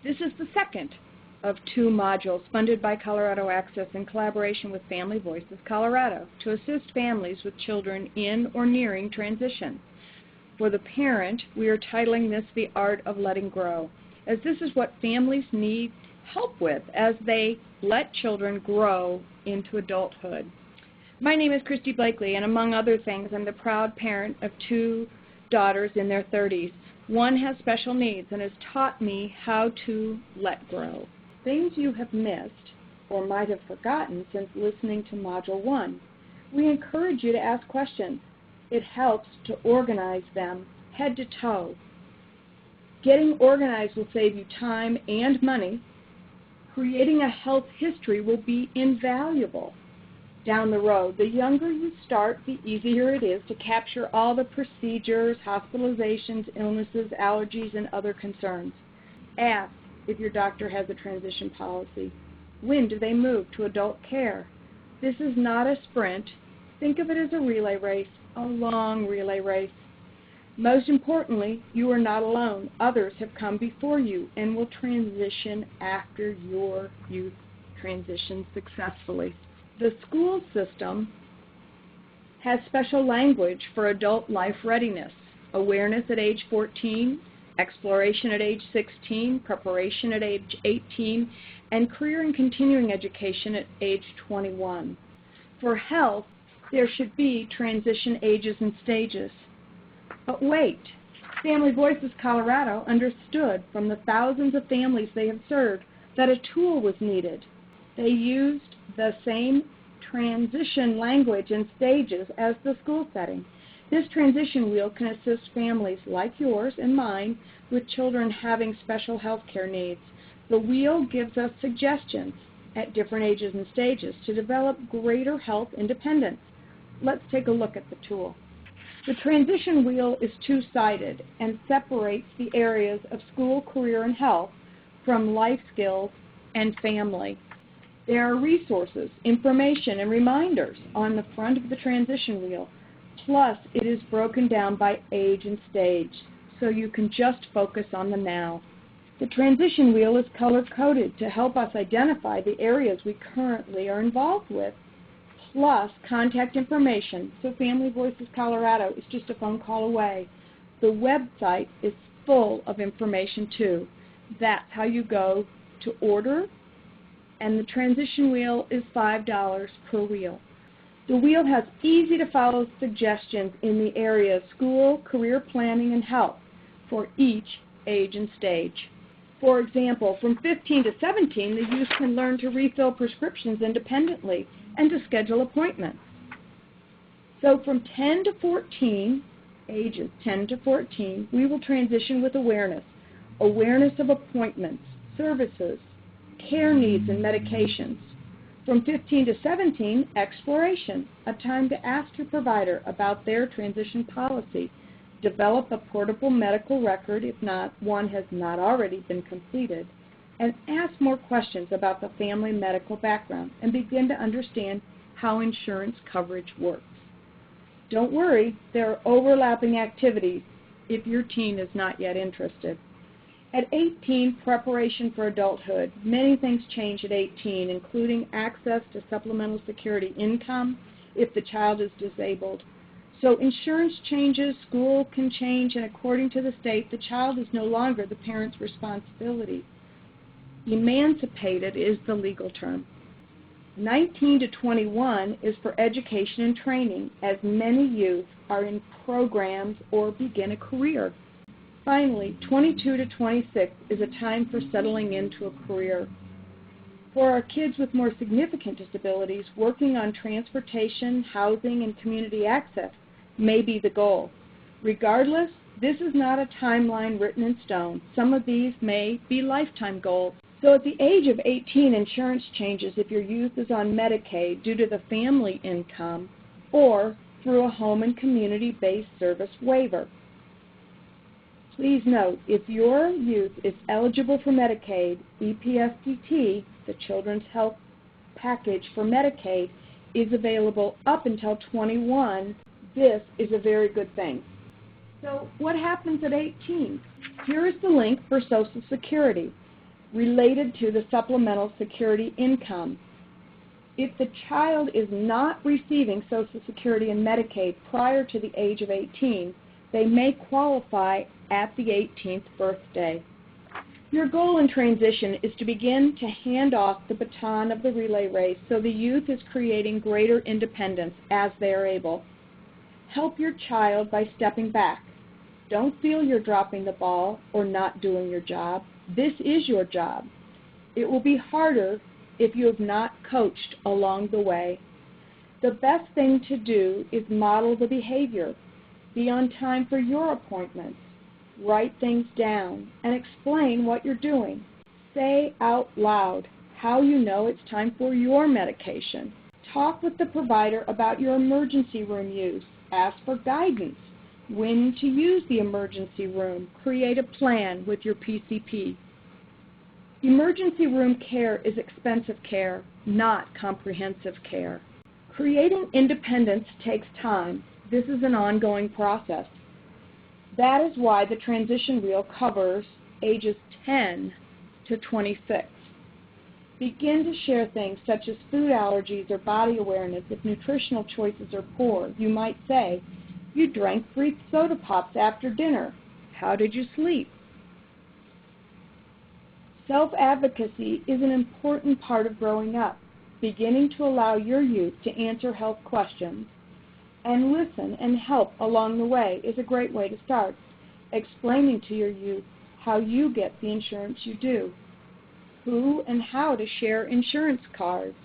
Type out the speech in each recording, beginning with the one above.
This is the second of 2 modules funded by Colorado Access in collaboration with Family Voices Colorado to assist families with children in or nearing transition. For the parent, we are titling this The Art of Letting Grow, as this is what families need help with as they let children grow into adulthood. My name is Kristy Blakely, and among other things, I'm the proud parent of 2 daughters in their 30s. One has special needs and has taught me how to let grow. Things you have missed or might have forgotten since listening to Module 1. We encourage you to ask questions. It helps to organize them head to toe. Getting organized will save you time and money. Creating a health history will be invaluable down the road. The younger you start, the easier it is to capture all the procedures, hospitalizations, illnesses, allergies, and other concerns. Ask if your doctor has a transition policy. When do they move to adult care? This is not a sprint. Think of it as a relay race, a long relay race. Most importantly, you are not alone. Others have come before you and will transition after your youth transitions successfully. The school system has special language for adult life readiness, awareness at age 14, exploration at age 16, preparation at age 18, and career and continuing education at age 21. For health, there should be transition ages and stages. But wait, Family Voices Colorado understood from the thousands of families they have served that a tool was needed. They used the same transition language and stages as the school setting. This transition wheel can assist families like yours and mine with children having special health care needs. The wheel gives us suggestions at different ages and stages to develop greater health independence. Let's take a look at the tool. The transition wheel is 2-sided and separates the areas of school, career, and health from life skills and family. There are resources, information, and reminders on the front of the transition wheel. Plus, it is broken down by age and stage, so you can just focus on the now. The transition wheel is color-coded to help us identify the areas we currently are involved with, plus contact information, so Family Voices Colorado is just a phone call away. The website is full of information, too. That's how you go to order, and the transition wheel is $5 per wheel. The wheel has easy-to-follow suggestions in the areas school, career planning, and health for each age and stage. For example, from 15 to 17, the youth can learn to refill prescriptions independently and to schedule appointments. So from 10 to 14, ages 10 to 14, we will transition with awareness of appointments, services, care needs, and medications. From 15 to 17, exploration, a time to ask your provider about their transition policy. Develop a portable medical record if one has not already been completed, and ask more questions about the family medical background and begin to understand how insurance coverage works. Don't worry, there are overlapping activities if your teen is not yet interested. At 18, preparation for adulthood. Many things change at 18, including access to supplemental security income if the child is disabled. So insurance changes, school can change, and according to the state, the child is no longer the parent's responsibility. Emancipated is the legal term. 19 to 21 is for education and training, as many youth are in programs or begin a career. Finally, 22 to 26 is a time for settling into a career. For our kids with more significant disabilities, working on transportation, housing, and community access may be the goal. Regardless, this is not a timeline written in stone. Some of these may be lifetime goals. So at the age of 18, insurance changes if your youth is on Medicaid due to the family income or through a home and community-based service waiver. Please note, if your youth is eligible for Medicaid, EPSDT, the Children's Health Package for Medicaid, is available up until 21. This is a very good thing. So what happens at 18? Here is the link for Social Security. related to the supplemental security income. If the child is not receiving Social Security and Medicaid prior to the age of 18, they may qualify at the 18th birthday. Your goal in transition is to begin to hand off the baton of the relay race so the youth is creating greater independence as they are able. Help your child by stepping back. Don't feel you're dropping the ball or not doing your job. This is your job. It will be harder if you have not coached along the way. The best thing to do is model the behavior. Be on time for your appointments. Write things down and explain what you're doing. Say out loud how you know it's time for your medication. Talk with the provider about your emergency room use. Ask for guidance. When to use the emergency room. Create a plan with your PCP. Emergency room care is expensive care, not comprehensive care. Creating independence takes time. This is an ongoing process. That is why the transition wheel covers ages 10 to 26. Begin to share things such as food allergies or body awareness. If nutritional choices are poor, you might say, "You drank 3 soda pops after dinner. How did you sleep?" Self-advocacy is an important part of growing up. Beginning to allow your youth to answer health questions and listen and help along the way is a great way to start. Explaining to your youth how you get the insurance you do, who and how to share insurance cards.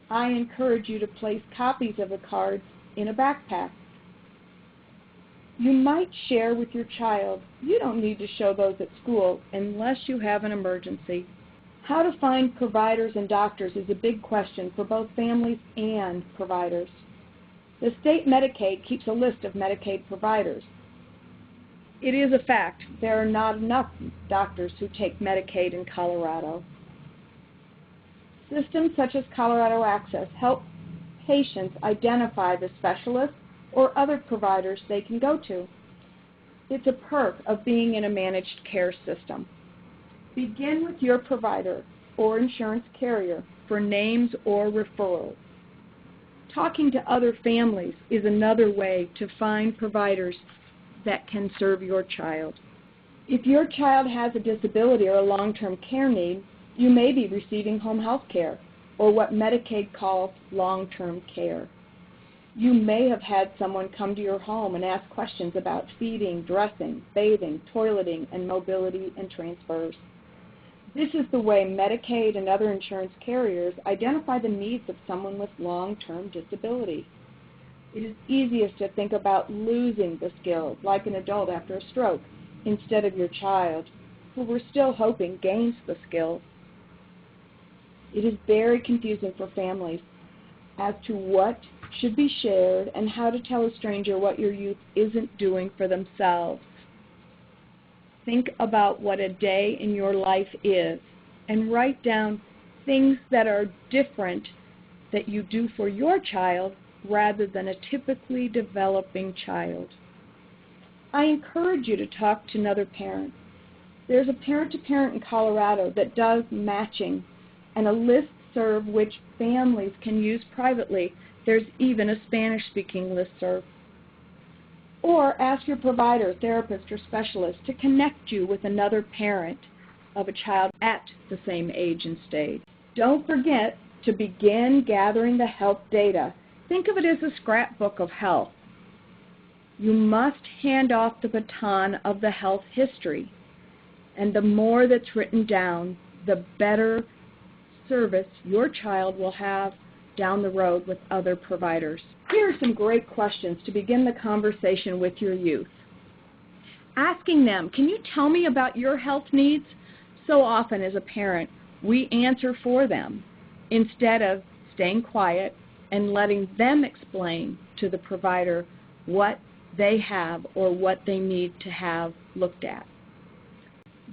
I encourage you to place copies of the cards in a backpack. You might share with your child, you don't need to show those at school unless you have an emergency. How to find providers and doctors is a big question for both families and providers. The state Medicaid keeps a list of Medicaid providers. It is a fact there are not enough doctors who take Medicaid in Colorado. Systems such as Colorado Access help patients identify the specialists or other providers they can go to. It's a perk of being in a managed care system. Begin with your provider or insurance carrier for names or referrals. Talking to other families is another way to find providers that can serve your child. If your child has a disability or a long-term care need, you may be receiving home health care, or what Medicaid calls long-term care. You may have had someone come to your home and ask questions about feeding, dressing, bathing, toileting, and mobility and transfers. This is the way Medicaid and other insurance carriers identify the needs of someone with long-term disability. It is easiest to think about losing the skills, like an adult after a stroke, instead of your child, who we're still hoping gains the skills. It is very confusing for families as to what should be shared and how to tell a stranger what your youth isn't doing for themselves. Think about what a day in your life is and write down things that are different that you do for your child rather than a typically developing child. I encourage you to talk to another parent. There's a parent-to-parent in Colorado that does matching and a listserv which families can use privately. There's even a Spanish-speaking listserv. Or ask your provider, therapist, or specialist to connect you with another parent of a child at the same age and stage. Don't forget to begin gathering the health data. Think of it as a scrapbook of health. You must hand off the baton of the health history. And the more that's written down, the better service your child will have down the road with other providers. Here are some great questions to begin the conversation with your youth. Asking them, can you tell me about your health needs? So often as a parent, we answer for them instead of staying quiet and letting them explain to the provider what they have or what they need to have looked at.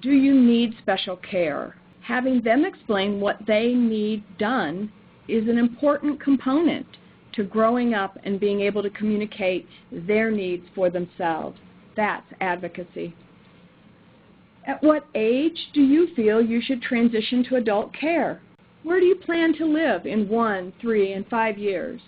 Do you need special care? Having them explain what they need done is an important component to growing up and being able to communicate their needs for themselves. That's advocacy. At what age do you feel you should transition to adult care? Where do you plan to live in 1, 3, and 5 years?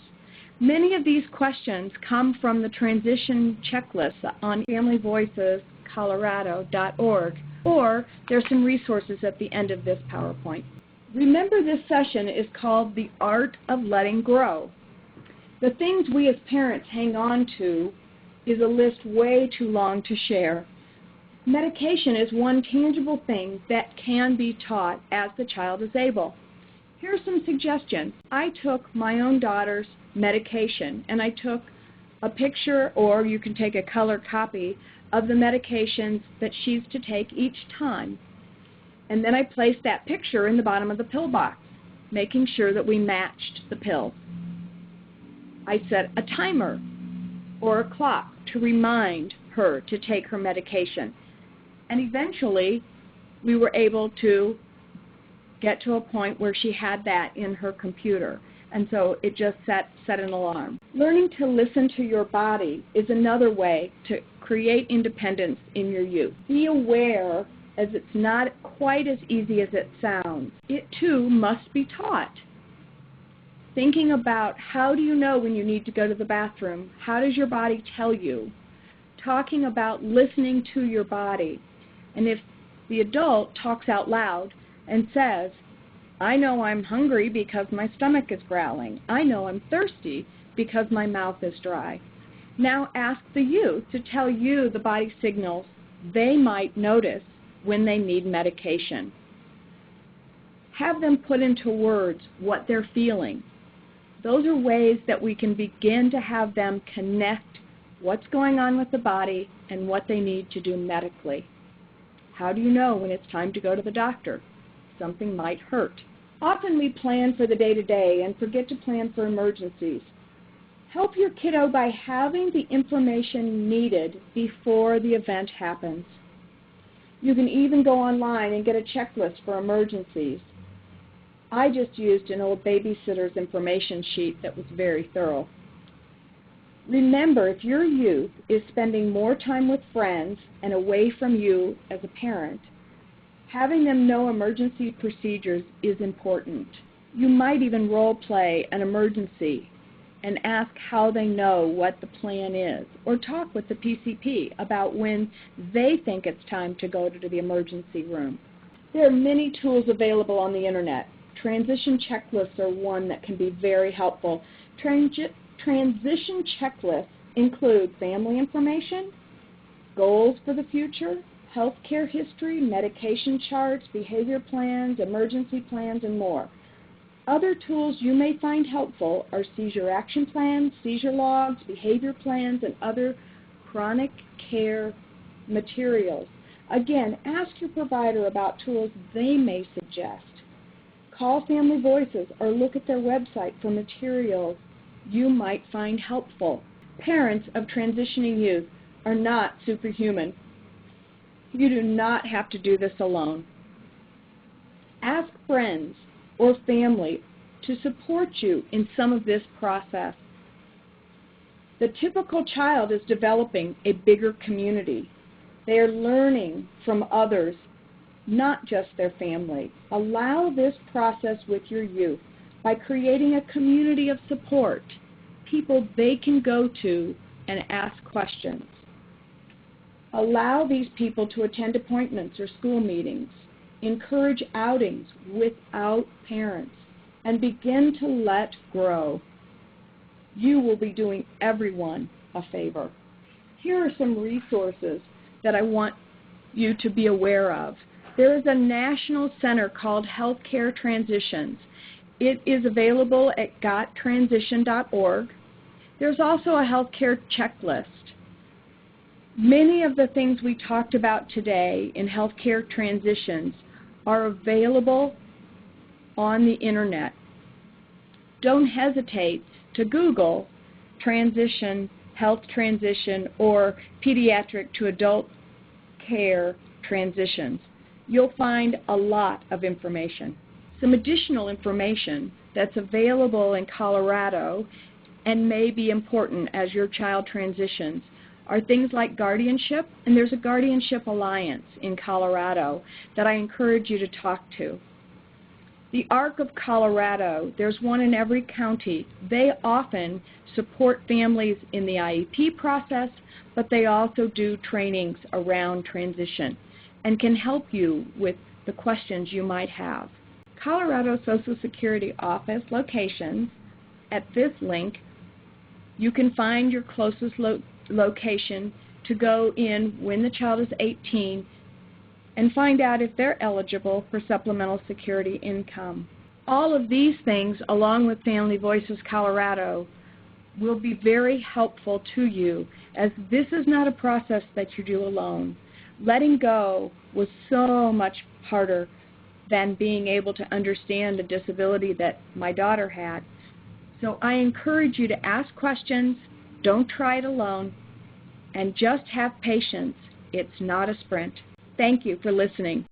Many of these questions come from the transition checklist on familyvoicescolorado.org, or there's some resources at the end of this PowerPoint. Remember, this session is called The Art of Letting Grow. The things we as parents hang on to is a list way too long to share. Medication is one tangible thing that can be taught as the child is able. Here are some suggestions. I took my own daughter's medication, and I took a picture, or you can take a color copy, of the medications that she's to take each time. And then I placed that picture in the bottom of the pill box, making sure that we matched the pills. I set a timer or a clock to remind her to take her medication. And eventually, we were able to get to a point where she had that in her computer. And so it just set an alarm. Learning to listen to your body is another way to create independence in your youth. Be aware, as it's not quite as easy as it sounds. It too must be taught. Thinking about how do you know when you need to go to the bathroom? How does your body tell you? Talking about listening to your body. And if the adult talks out loud and says, I know I'm hungry because my stomach is growling. I know I'm thirsty because my mouth is dry. Now ask the youth to tell you the body signals they might notice when they need medication. Have them put into words what they're feeling. Those are ways that we can begin to have them connect what's going on with the body and what they need to do medically. How do you know when it's time to go to the doctor? Something might hurt. Often we plan for the day-to-day and forget to plan for emergencies. Help your kiddo by having the information needed before the event happens. You can even go online and get a checklist for emergencies. I just used an old babysitter's information sheet that was very thorough. Remember, if your youth is spending more time with friends and away from you as a parent, having them know emergency procedures is important. You might even role play an emergency and ask how they know what the plan is, or talk with the PCP about when they think it's time to go to the emergency room. There are many tools available on the internet. Transition checklists are one that can be very helpful. Transition checklists include family information, goals for the future, healthcare history, medication charts, behavior plans, emergency plans, and more. Other tools you may find helpful are seizure action plans, seizure logs, behavior plans, and other chronic care materials. Again, ask your provider about tools they may suggest. Call Family Voices or look at their website for materials you might find helpful. Parents of transitioning youth are not superhuman. You do not have to do this alone. Ask friends or family to support you in some of this process. The typical child is developing a bigger community. They are learning from others, not just their family. Allow this process with your youth by creating a community of support, people they can go to and ask questions. Allow these people to attend appointments or school meetings. Encourage outings without parents, and begin to let grow. You will be doing everyone a favor. Here are some resources that I want you to be aware of. There is a national center called Healthcare Transitions. It is available at gottransition.org. There's also a healthcare checklist. Many of the things we talked about today in healthcare transitions are available on the internet. Don't hesitate to Google transition, health transition, or pediatric to adult care transitions. You'll find a lot of information. Some additional information that's available in Colorado and may be important as your child transitions are things like guardianship, and there's a Guardianship Alliance in Colorado that I encourage you to talk to. The ARC of Colorado, there's one in every county. They often support families in the IEP process, but they also do trainings around transition and can help you with the questions you might have. Colorado Social Security office locations, at this link, you can find your closest location to go in when the child is 18 and find out if they're eligible for supplemental security income. All of these things, along with Family Voices Colorado, will be very helpful to you, as this is not a process that you do alone. Letting go was so much harder than being able to understand a disability that my daughter had. So I encourage you to ask questions, don't try it alone, and just have patience. It's not a sprint. Thank you for listening.